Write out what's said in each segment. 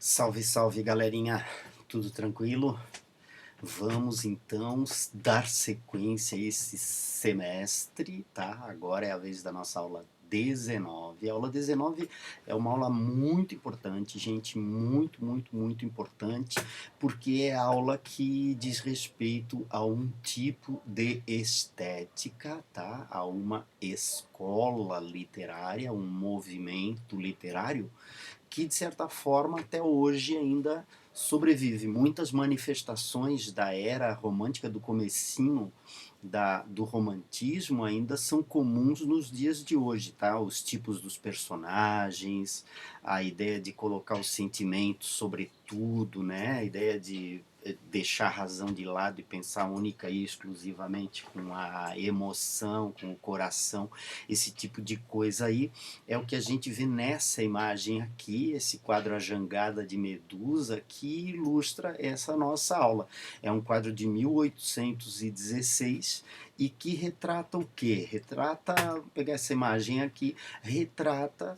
Salve, salve, galerinha! Tudo tranquilo? Vamos então dar sequência a esse semestre, tá? Agora é a vez da nossa aula 19. A aula 19 é uma aula muito importante, gente, muito importante, porque é a aula que diz respeito a um tipo de estética, tá? A uma escola literária, um movimento literário que de certa forma até hoje ainda sobrevive. Muitas manifestações da era romântica, do comecinho do romantismo, ainda são comuns nos dias de hoje, tá? Os tipos dos personagens, a ideia de colocar os sentimentos sobre tudo, né? A ideia de deixar a razão de lado e pensar única e exclusivamente com a emoção, com o coração, esse tipo de coisa aí é o que a gente vê nessa imagem aqui, esse quadro A Jangada de Medusa, que ilustra essa nossa aula. É um quadro de 1816 e que retrata o quê? Retrata, vou pegar essa imagem aqui, retrata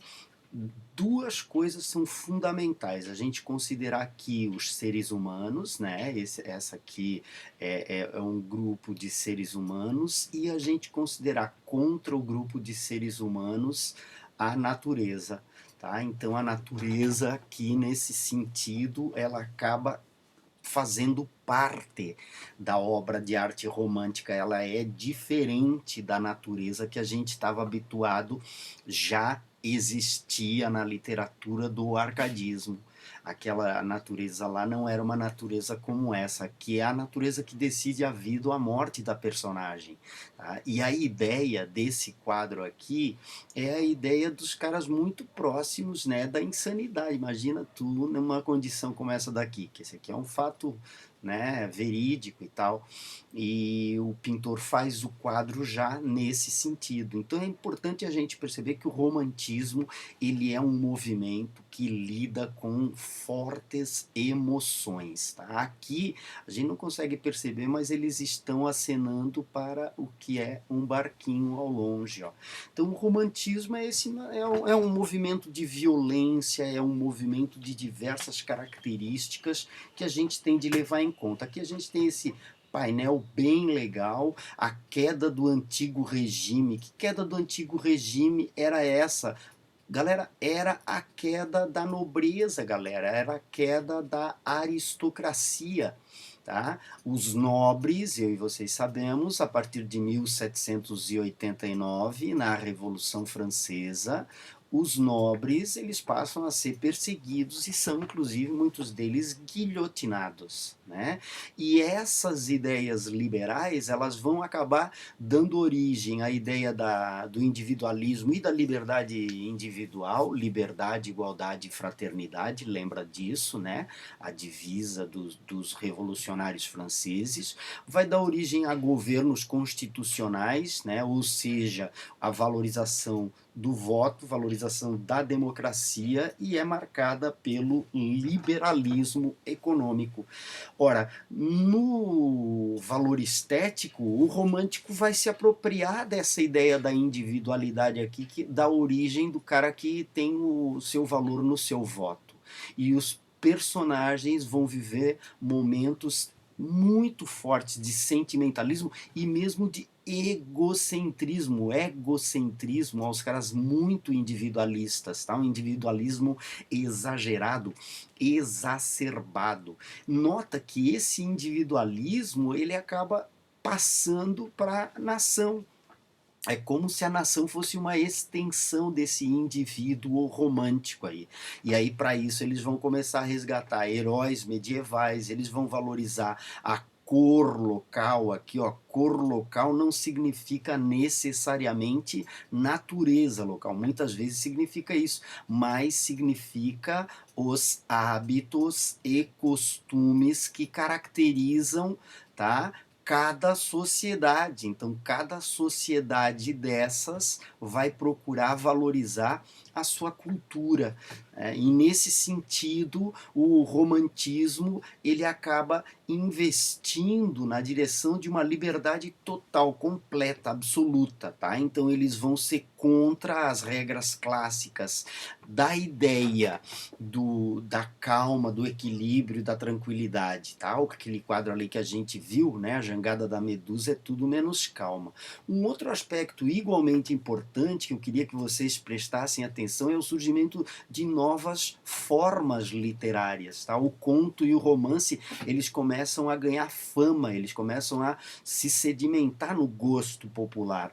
duas coisas são fundamentais. A gente considerar que os seres humanos, né, essa aqui é um grupo de seres humanos, e a gente considerar contra o grupo de seres humanos a natureza. Tá? Então a natureza aqui, nesse sentido, ela acaba fazendo parte da obra de arte romântica. Ela é diferente da natureza que a gente estava habituado, já existia na literatura do arcadismo. Aquela natureza lá não era uma natureza como essa, que é a natureza que decide a vida ou a morte da personagem. Tá? E a ideia desse quadro aqui é a ideia dos caras muito próximos, né, da insanidade. Imagina tu numa condição como essa daqui, que esse aqui é um fato, né, verídico e tal, e o pintor faz o quadro já nesse sentido. Então é importante a gente perceber que o romantismo, ele é um movimento que lida com fortes emoções, tá? Aqui a gente não consegue perceber, mas eles estão acenando para o que é um barquinho ao longe, ó. Então o romantismo é um movimento de violência, é um movimento de diversas características que a gente tem de levar em conta. Aqui a gente tem esse painel bem legal, a queda do antigo regime. Que queda do antigo regime era essa? Galera, era a queda da nobreza, galera, era a queda da aristocracia. Tá? Os nobres, eu e vocês sabemos, a partir de 1789, na Revolução Francesa, os nobres eles passam a ser perseguidos e são, inclusive, muitos deles guilhotinados. Né? E essas ideias liberais elas vão acabar dando origem à ideia do individualismo e da liberdade individual, liberdade, igualdade e fraternidade, lembra disso, né? A divisa dos revolucionários franceses, vai dar origem a governos constitucionais, né? Ou seja, a valorização do voto, valorização da democracia, e é marcada pelo liberalismo econômico. Ora, no valor estético, o romântico vai se apropriar dessa ideia da individualidade aqui, que dá origem do cara que tem o seu valor no seu voto. E os personagens vão viver momentos muito fortes de sentimentalismo e mesmo de egocentrismo aos caras muito individualistas, tá? Um individualismo exagerado, exacerbado. Nota que esse individualismo ele acaba passando para a nação. É como se a nação fosse uma extensão desse indivíduo romântico aí. E aí, para isso, eles vão começar a resgatar heróis medievais, eles vão valorizar a cor local. Aqui, ó, cor local não significa necessariamente natureza local. Muitas vezes significa isso, mas significa os hábitos e costumes que caracterizam, tá? Cada sociedade. Então, cada sociedade dessas vai procurar valorizar a sua cultura. E nesse sentido, o romantismo ele acaba investindo na direção de uma liberdade total, completa, absoluta, tá? Então eles vão ser contra as regras clássicas da ideia da calma, do equilíbrio, da tranquilidade, tá? Aquele quadro ali que a gente viu, né? A Jangada da Medusa é tudo menos calma. Um outro aspecto igualmente importante que eu queria que vocês prestassem atenção é o surgimento de novas formas literárias, tá? O conto e o romance, eles começam a ganhar fama, eles começam a se sedimentar no gosto popular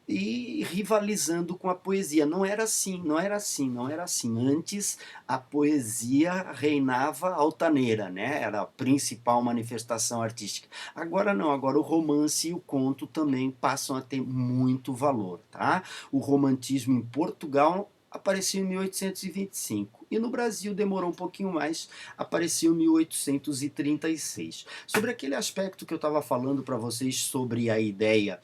e rivalizando com a poesia. Não era assim, não era assim, não era assim. Antes a poesia reinava altaneira, né? Era a principal manifestação artística. Agora não, agora o romance e o conto também passam a ter muito valor, tá? O romantismo em Portugal apareceu em 1825 e no Brasil demorou um pouquinho mais, apareceu em 1836. Sobre aquele aspecto que eu estava falando para vocês sobre a ideia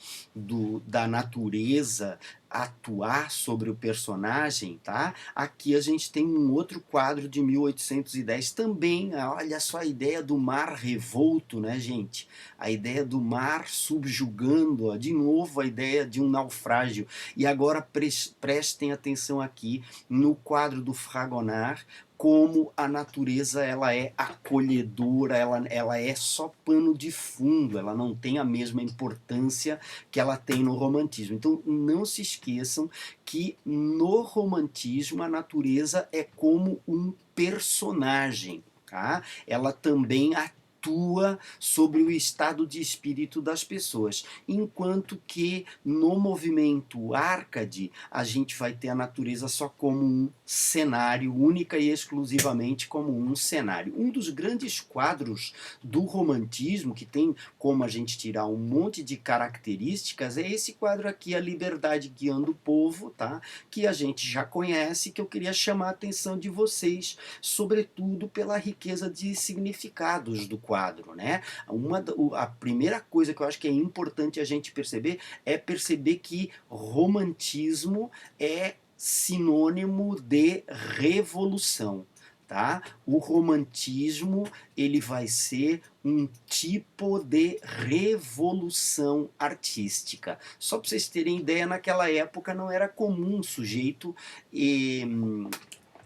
da natureza atuar sobre o personagem, tá? Aqui a gente tem um outro quadro de 1810 também, olha só a ideia do mar revolto, né, gente? A ideia do mar subjugando, ó, de novo a ideia de um naufrágio. E agora prestem atenção aqui no quadro do Fragonard, como a natureza ela é acolhedora, ela é só pano de fundo, ela não tem a mesma importância que ela tem no romantismo. Então não se esqueçam que no romantismo a natureza é como um personagem, tá? Ela também atua sobre o estado de espírito das pessoas, enquanto que no movimento Arcade a gente vai ter a natureza só como um cenário, única e exclusivamente como um cenário. Um dos grandes quadros do romantismo, que tem como a gente tirar um monte de características, é esse quadro aqui, A Liberdade Guiando o Povo, tá? Que a gente já conhece, que eu queria chamar a atenção de vocês, sobretudo pela riqueza de significados do quadro, né? A primeira coisa que eu acho que é importante a gente perceber é perceber que romantismo é sinônimo de revolução, tá? O romantismo ele vai ser um tipo de revolução artística. Só para vocês terem ideia, naquela época não era comum o sujeito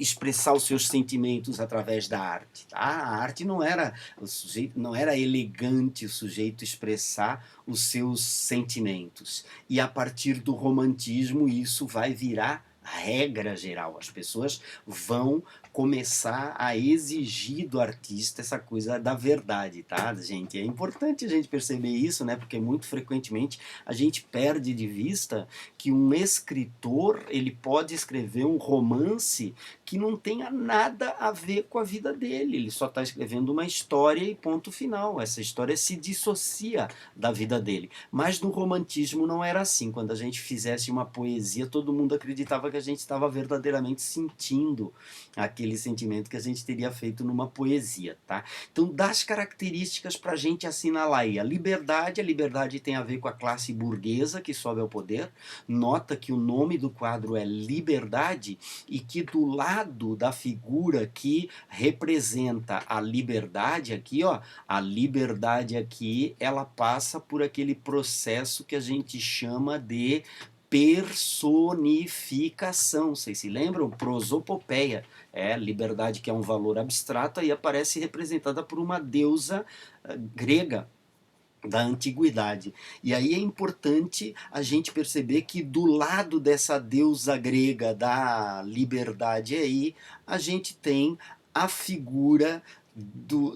expressar os seus sentimentos através da arte, tá? A arte não era o sujeito, não era elegante o sujeito expressar os seus sentimentos. E a partir do romantismo isso vai virar regra geral. As pessoas vão começar a exigir do artista essa coisa da verdade, tá, gente? É importante a gente perceber isso, né? Porque muito frequentemente a gente perde de vista que um escritor ele pode escrever um romance que não tenha nada a ver com a vida dele. Ele só está escrevendo uma história e ponto final. Essa história se dissocia da vida dele. Mas no romantismo não era assim. Quando a gente fizesse uma poesia, todo mundo acreditava que a gente estava verdadeiramente sentindo aquele sentimento que a gente teria feito numa poesia, tá? Então, das características para a gente assinalar aí, a liberdade tem a ver com a classe burguesa que sobe ao poder. Nota que o nome do quadro é Liberdade e que do lado da figura que representa a liberdade aqui, ó, a liberdade aqui, ela passa por aquele processo que a gente chama de personificação. Vocês se lembram? Prosopopeia. Liberdade que é um valor abstrato e aparece representada por uma deusa grega da antiguidade. E aí é importante a gente perceber que do lado dessa deusa grega da liberdade aí, a gente tem a figura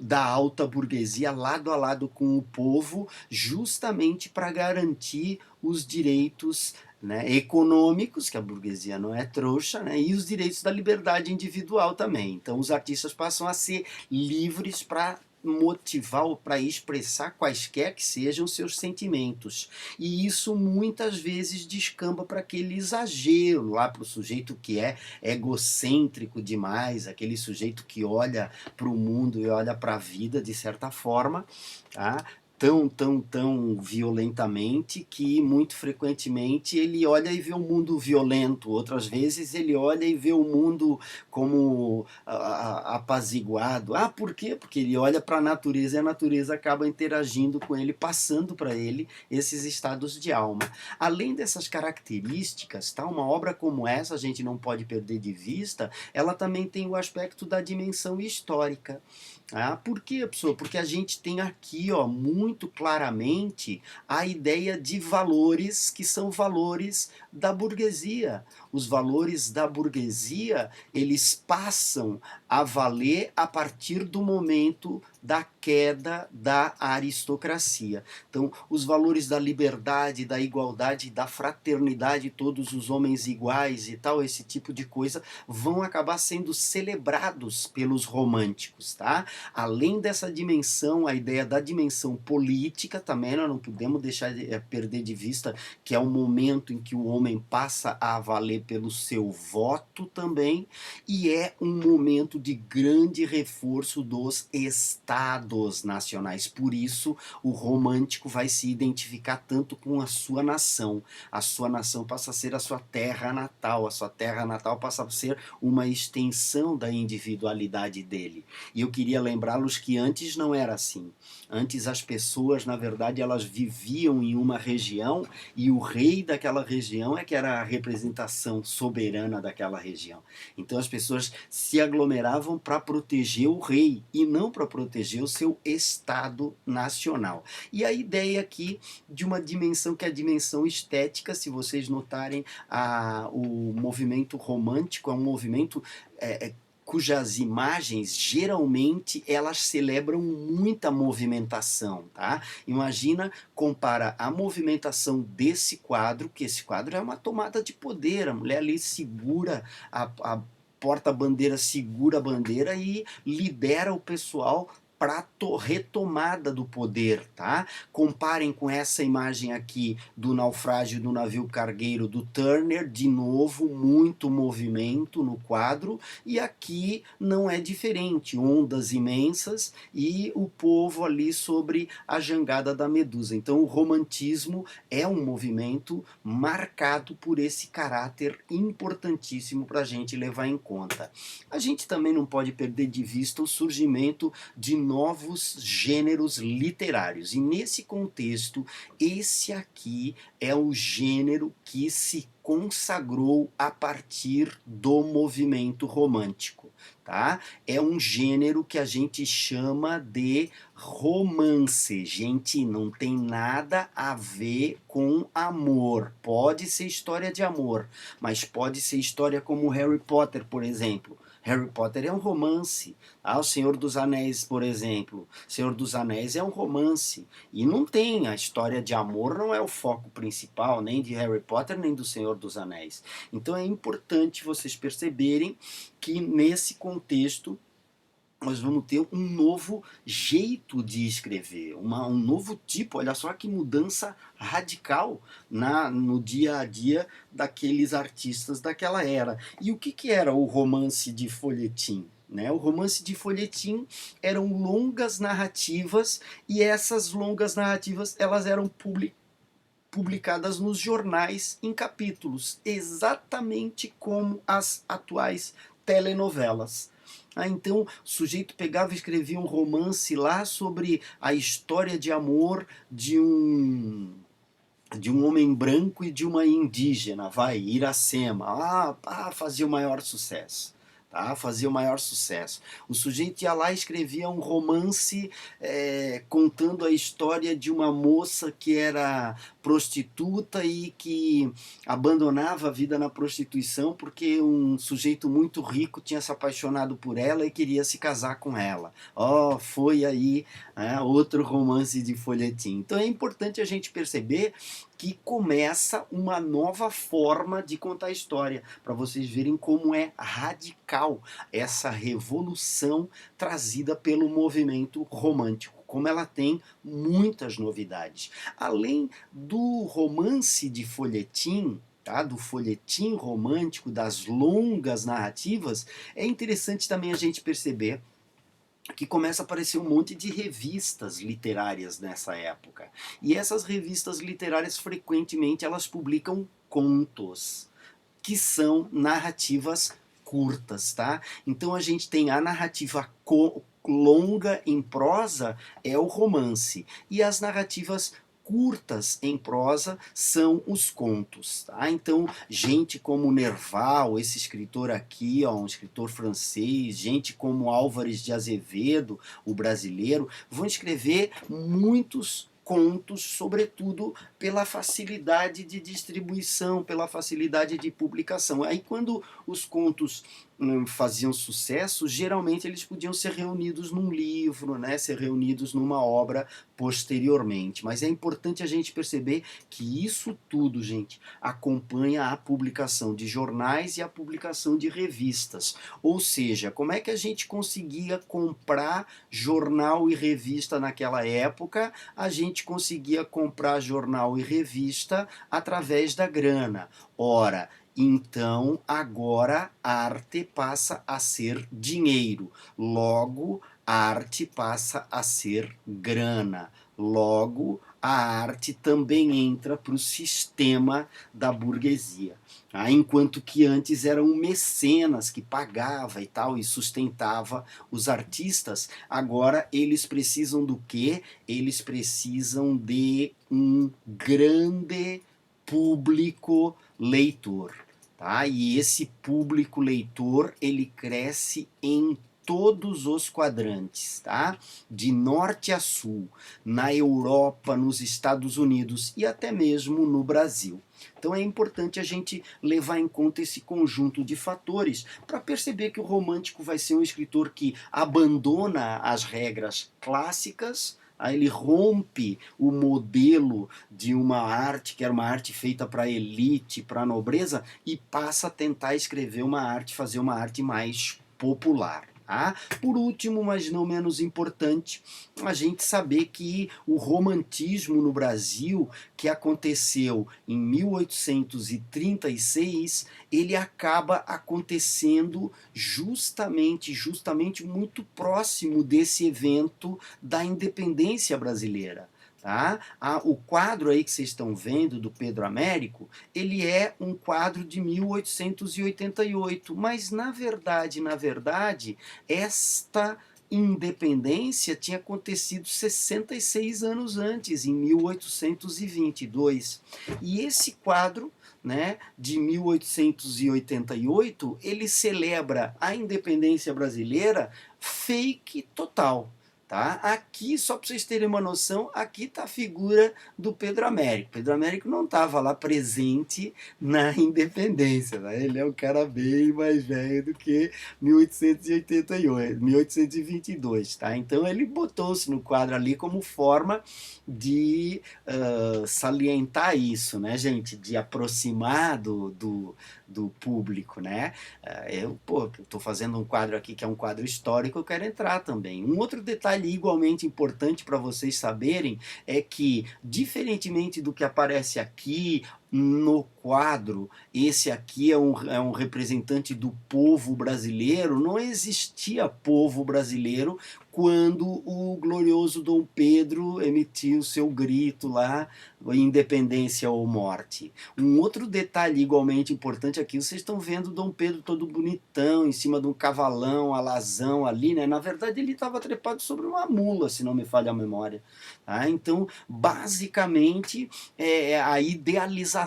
da alta burguesia lado a lado com o povo, justamente para garantir os direitos, né, econômicos, que a burguesia não é trouxa, né, e os direitos da liberdade individual também. Então os artistas passam a ser livres para motivar ou para expressar quaisquer que sejam seus sentimentos. E isso muitas vezes descamba para aquele exagero lá para o sujeito que é egocêntrico demais, aquele sujeito que olha para o mundo e olha para a vida de certa forma, tá? tão violentamente que muito frequentemente ele olha e vê o mundo violento, outras vezes ele olha e vê o mundo como apaziguado. Ah, por quê? Porque ele olha para a natureza e a natureza acaba interagindo com ele, passando para ele esses estados de alma. Além dessas características, tá? Uma obra como essa a gente não pode perder de vista, ela também tem o aspecto da dimensão histórica. Ah, por quê, pessoal? Porque a gente tem aqui, ó, muito claramente a ideia de valores que são valores da burguesia. Os valores da burguesia, eles passam a valer a partir do momento da queda da aristocracia. Então, os valores da liberdade, da igualdade, da fraternidade, todos os homens iguais e tal, esse tipo de coisa, vão acabar sendo celebrados pelos românticos, tá? Além dessa dimensão, a ideia da dimensão política também, nós não podemos deixar de perder de vista que é o momento em que o homem passa a valer pelo seu voto também, e é um momento de grande reforço dos estados nacionais. Por isso, o romântico vai se identificar tanto com a sua nação. A sua nação passa a ser a sua terra natal, a sua terra natal passa a ser uma extensão da individualidade dele. E eu queria lembrá-los que antes não era assim. Antes as pessoas, na verdade, elas viviam em uma região e o rei daquela região é que era a representação soberana daquela região. Então as pessoas se aglomeravam para proteger o rei e não para proteger o seu estado nacional. E a ideia aqui de uma dimensão que é a dimensão estética, se vocês notarem, o movimento romântico é um movimento cujas imagens geralmente elas celebram muita movimentação, tá? Imagina, compara a movimentação desse quadro, que esse quadro é uma tomada de poder, a mulher ali segura a porta-bandeira, segura a bandeira e lidera o pessoal para retomada do poder, tá? Comparem com essa imagem aqui do naufrágio do navio cargueiro do Turner, de novo, muito movimento no quadro, e aqui não é diferente, ondas imensas e o povo ali sobre a jangada da Medusa. Então o romantismo é um movimento marcado por esse caráter importantíssimo para a gente levar em conta. A gente também não pode perder de vista o surgimento de novos gêneros literários. E nesse contexto, esse aqui é o gênero que se consagrou a partir do movimento romântico, tá? É um gênero que a gente chama de romance. Gente, não tem nada a ver com amor. Pode ser história de amor, mas pode ser história como Harry Potter, por exemplo. Harry Potter é um romance. O Senhor dos Anéis, por exemplo. Senhor dos Anéis é um romance. E não tem, a história de amor não é o foco principal, nem de Harry Potter, nem do Senhor dos Anéis. Então é importante vocês perceberem que nesse contexto nós vamos ter um novo jeito de escrever, um novo tipo, olha só que mudança radical no dia a dia daqueles artistas daquela era. E o que era o romance de folhetim? Né? O romance de folhetim eram longas narrativas e essas longas narrativas elas eram publicadas nos jornais em capítulos, exatamente como as atuais telenovelas. Então o sujeito pegava e escrevia um romance lá sobre a história de amor de um homem branco e de uma indígena, Iracema. Fazia o maior sucesso. Tá? Fazia o maior sucesso. O sujeito ia lá e escrevia um romance contando a história de uma moça que era prostituta e que abandonava a vida na prostituição porque um sujeito muito rico tinha se apaixonado por ela e queria se casar com ela. Foi aí outro romance de folhetim. Então é importante a gente perceber que começa uma nova forma de contar a história, para vocês verem como é radical essa revolução trazida pelo movimento romântico, como ela tem muitas novidades. Além do romance de folhetim, tá? Do folhetim romântico, das longas narrativas, é interessante também a gente perceber que começa a aparecer um monte de revistas literárias nessa época. E essas revistas literárias frequentemente elas publicam contos, que são narrativas curtas, tá? Então a gente tem a narrativa longa em prosa é o romance e as narrativas curtas em prosa são os contos, tá? Então gente como Nerval, esse escritor aqui, ó, um escritor francês, gente como Álvares de Azevedo, o brasileiro, vão escrever muitos contos, sobretudo pela facilidade de distribuição, pela facilidade de publicação. Aí quando os contos faziam sucesso, geralmente eles podiam ser reunidos num livro, né, ser reunidos numa obra posteriormente. Mas é importante a gente perceber que isso tudo, gente, acompanha a publicação de jornais e a publicação de revistas. Ou seja, como é que a gente conseguia comprar jornal e revista naquela época? A gente conseguia comprar jornal e revista através da grana. Ora, então agora arte passa a ser dinheiro, logo arte passa a ser grana, logo a arte também entra para o sistema da burguesia. Ah, enquanto que antes era um mecenas que pagava e tal e sustentava os artistas, agora eles precisam do quê? Eles precisam de um grande público leitor, tá? E esse público leitor ele cresce em todos os quadrantes, tá? De norte a sul, na Europa, nos Estados Unidos e até mesmo no Brasil. Então é importante a gente levar em conta esse conjunto de fatores para perceber que o romântico vai ser um escritor que abandona as regras clássicas. Aí ele rompe o modelo de uma arte, que era uma arte feita para a elite, para a nobreza, e passa a tentar escrever uma arte, fazer uma arte mais popular. Tá? Por último, mas não menos importante, a gente saber que o romantismo no Brasil, que aconteceu em 1836, ele acaba acontecendo justamente muito próximo desse evento da independência brasileira. Tá? O quadro aí que vocês estão vendo do Pedro Américo, ele é um quadro de 1888, mas na verdade, esta independência tinha acontecido 66 anos antes, em 1822. E esse quadro, né, de 1888, ele celebra a independência brasileira fake total. Tá? Aqui, só para vocês terem uma noção, aqui está a figura do Pedro Américo. Pedro Américo não estava lá presente na independência. Né? Ele é um cara bem mais velho do que 1888, 1822. Tá? Então ele botou-se no quadro ali como forma de salientar isso, né, gente? De aproximar do público, né? Eu estou fazendo um quadro aqui que é um quadro histórico, eu quero entrar também. Um outro detalhe igualmente importante para vocês saberem é que, diferentemente do que aparece aqui no quadro, esse aqui é um representante do povo brasileiro, não existia povo brasileiro quando o glorioso Dom Pedro emitiu seu grito lá, independência ou morte. Um outro detalhe igualmente importante aqui, vocês estão vendo Dom Pedro todo bonitão, em cima de um cavalão, alazão ali, né? Na verdade ele estava trepado sobre uma mula, se não me falha a memória. Tá? Então, basicamente, a idealização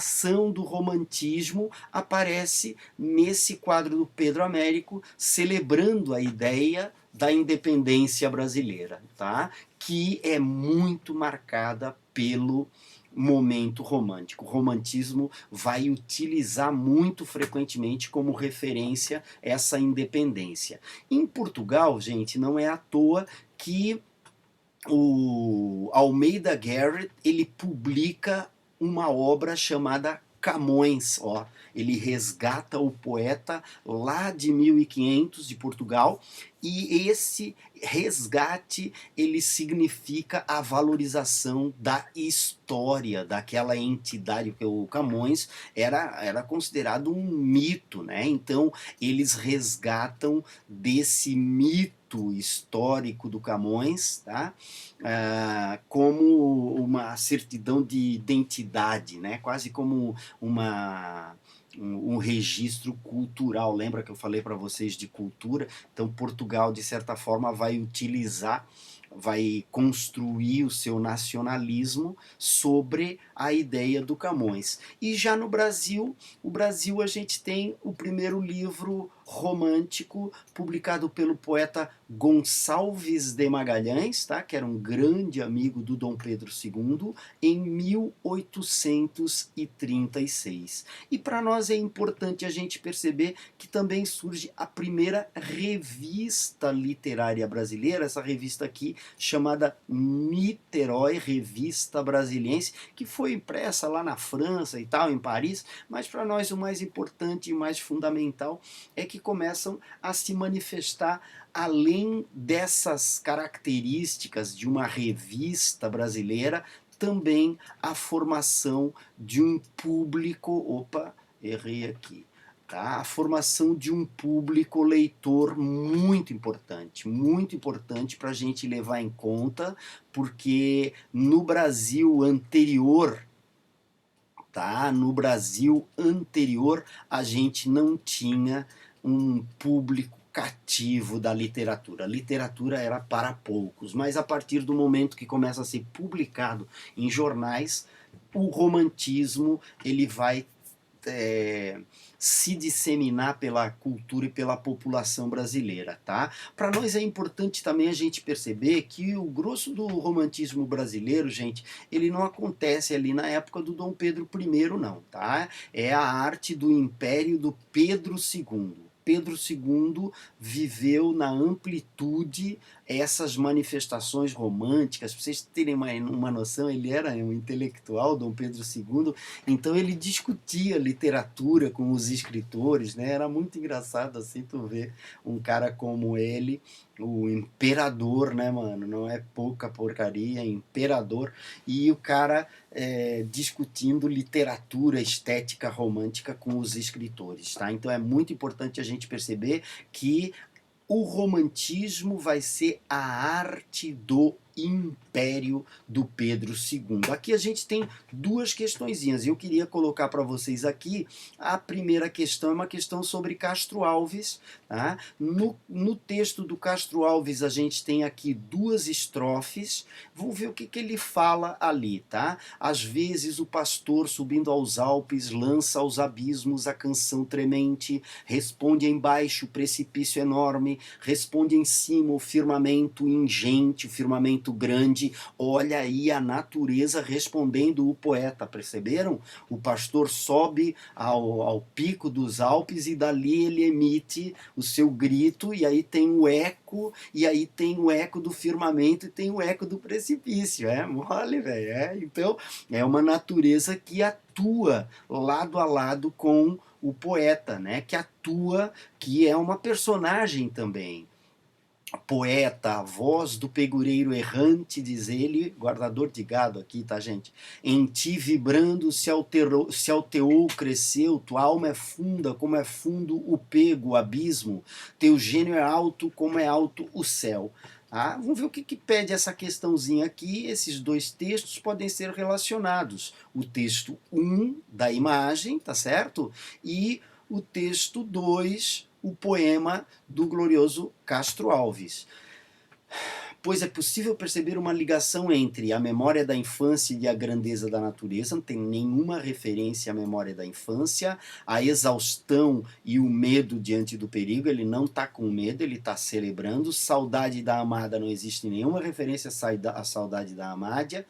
do romantismo aparece nesse quadro do Pedro Américo, celebrando a ideia da independência brasileira, tá? Que é muito marcada pelo momento romântico. O romantismo vai utilizar muito frequentemente como referência essa independência. Em Portugal, gente, não é à toa que o Almeida Garrett ele publica uma obra chamada Camões, ó, ele resgata o poeta lá de 1500 de Portugal, e esse resgate ele significa a valorização da história daquela entidade, porque o Camões era considerado um mito, né? Então eles resgatam desse mito mito histórico do Camões, tá? Como uma certidão de identidade, né? Quase como um registro cultural. Lembra que eu falei para vocês de cultura? Então Portugal, de certa forma, vai construir o seu nacionalismo sobre a ideia do Camões. E já no Brasil, o Brasil a gente tem o primeiro livro romântico publicado pelo poeta Gonçalves de Magalhães, tá? Que era um grande amigo do Dom Pedro II, em 1836. E para nós é importante a gente perceber que também surge a primeira revista literária brasileira, essa revista aqui chamada Niterói, Revista Brasiliense, que foi impressa lá na França e tal, em Paris, mas para nós o mais importante e o mais fundamental é que começam a se manifestar, além dessas características de uma revista brasileira, também a formação de um público, opa, errei aqui, tá? A formação de um público leitor muito importante para a gente levar em conta, porque no Brasil anterior, tá? No Brasil anterior a gente não tinha um público cativo da literatura. A literatura era para poucos, mas a partir do momento que começa a ser publicado em jornais, o romantismo ele vai se disseminar pela cultura e pela população brasileira, tá? Para nós é importante também a gente perceber que o grosso do romantismo brasileiro, gente, ele não acontece ali na época do Dom Pedro I, não, tá? É a arte do Império do Pedro II. Pedro II viveu na amplitude essas manifestações românticas. Para vocês terem uma noção, ele era um intelectual, Dom Pedro II, então ele discutia literatura com os escritores, né? Era muito engraçado assim tu ver um cara como ele, o imperador, né, mano? Não é pouca porcaria, é imperador, e o cara discutindo literatura, estética romântica com os escritores, tá? Então é muito importante a gente perceber que o romantismo vai ser a arte do império do Pedro II. Aqui a gente tem duas questõezinhas e eu queria colocar para vocês aqui. A primeira questão é uma questão sobre Castro Alves, tá? No texto do Castro Alves a gente tem aqui duas estrofes. Vamos ver o que ele fala ali, tá? Às vezes o pastor subindo aos Alpes lança aos abismos a canção tremente, responde embaixo o precipício enorme, responde em cima o firmamento ingente, o firmamento grande. Olha aí a natureza respondendo o poeta, perceberam? O pastor sobe ao pico dos Alpes e dali ele emite o seu grito, e aí tem o eco, e aí tem o eco do firmamento e tem o eco do precipício. É mole, velho. Então é uma natureza que atua lado a lado com o poeta, né? Que atua, que é uma personagem também. Poeta, a voz do pegureiro errante, diz ele, guardador de gado aqui, tá, gente? Em ti vibrando se alterou, cresceu, tua alma é funda, como é fundo o pego, o abismo, teu gênio é alto, como é alto o céu. Ah, vamos ver o que pede essa questãozinha aqui. Esses dois textos podem ser relacionados. O texto 1 da imagem, tá certo? E o texto 2, o poema do glorioso Castro Alves. Pois é possível perceber uma ligação entre a memória da infância e a grandeza da natureza. Não tem nenhuma referência à memória da infância, a exaustão e o medo diante do perigo. Ele não está com medo, ele está celebrando. Saudade da amada, não existe nenhuma referência à saudade da amada.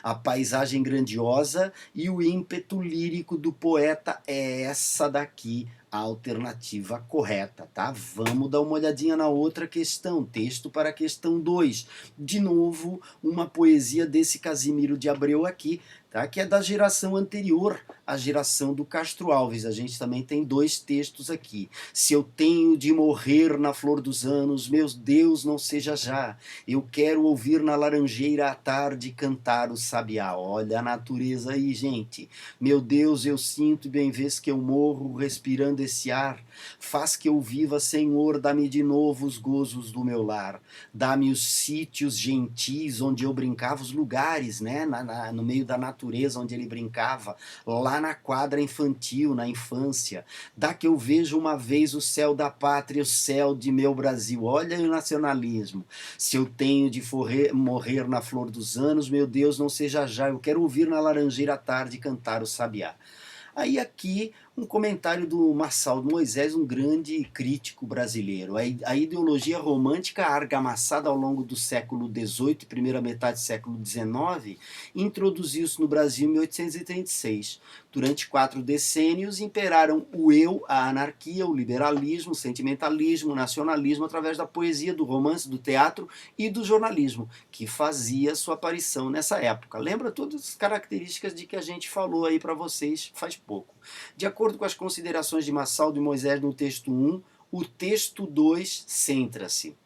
A paisagem grandiosa e o ímpeto lírico do poeta é essa daqui, a alternativa correta, tá? Vamos dar uma olhadinha na outra questão, texto para a questão 2. De novo, uma poesia desse Casimiro de Abreu aqui, tá? Que é da geração anterior à geração do Castro Alves. A gente também tem dois textos aqui. Se eu tenho de morrer na flor dos anos, meu Deus, não seja já. Eu quero ouvir na laranjeira à tarde cantar o sabiá. Olha a natureza aí, gente. Meu Deus, eu sinto e bem vês que eu morro respirando esse ar. Faz que eu viva, Senhor, dá-me de novo os gozos do meu lar. Dá-me os sítios gentis onde eu brincava, os lugares, né, no meio da natureza onde ele brincava, lá na quadra infantil, na infância. Dá que eu vejo uma vez o céu da pátria, o céu de meu Brasil. Olha o nacionalismo. Se eu tenho de morrer na flor dos anos, meu Deus, não seja já. Eu quero ouvir na laranjeira à tarde cantar o sabiá. Aí aqui um comentário do Marçal de Moisés, um grande crítico brasileiro. A ideologia romântica argamassada ao longo do século XVIII e primeira metade do século XIX introduziu-se no Brasil em 1836. Durante 4 decênios imperaram o eu, a anarquia, o liberalismo, o sentimentalismo, o nacionalismo através da poesia, do romance, do teatro e do jornalismo, que fazia sua aparição nessa época. Lembra todas as características de que a gente falou aí para vocês faz pouco. De acordo com as considerações de Marçal de Moisés no texto 1, o texto 2 centra-se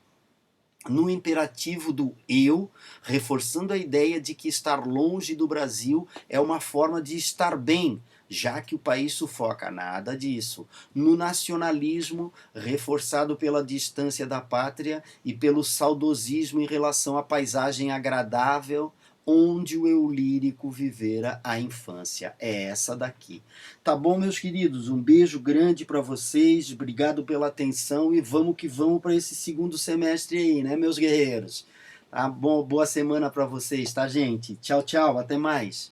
no imperativo do eu, reforçando a ideia de que estar longe do Brasil é uma forma de estar bem, já que o país sufoca. Nada disso. No nacionalismo, reforçado pela distância da pátria e pelo saudosismo em relação à paisagem agradável onde o eu lírico vivera a infância. É essa daqui. Tá bom, meus queridos? Um beijo grande para vocês, obrigado pela atenção e vamos que vamos para esse segundo semestre aí, né, meus guerreiros? Tá bom, boa semana para vocês, tá, gente? Tchau, tchau, até mais.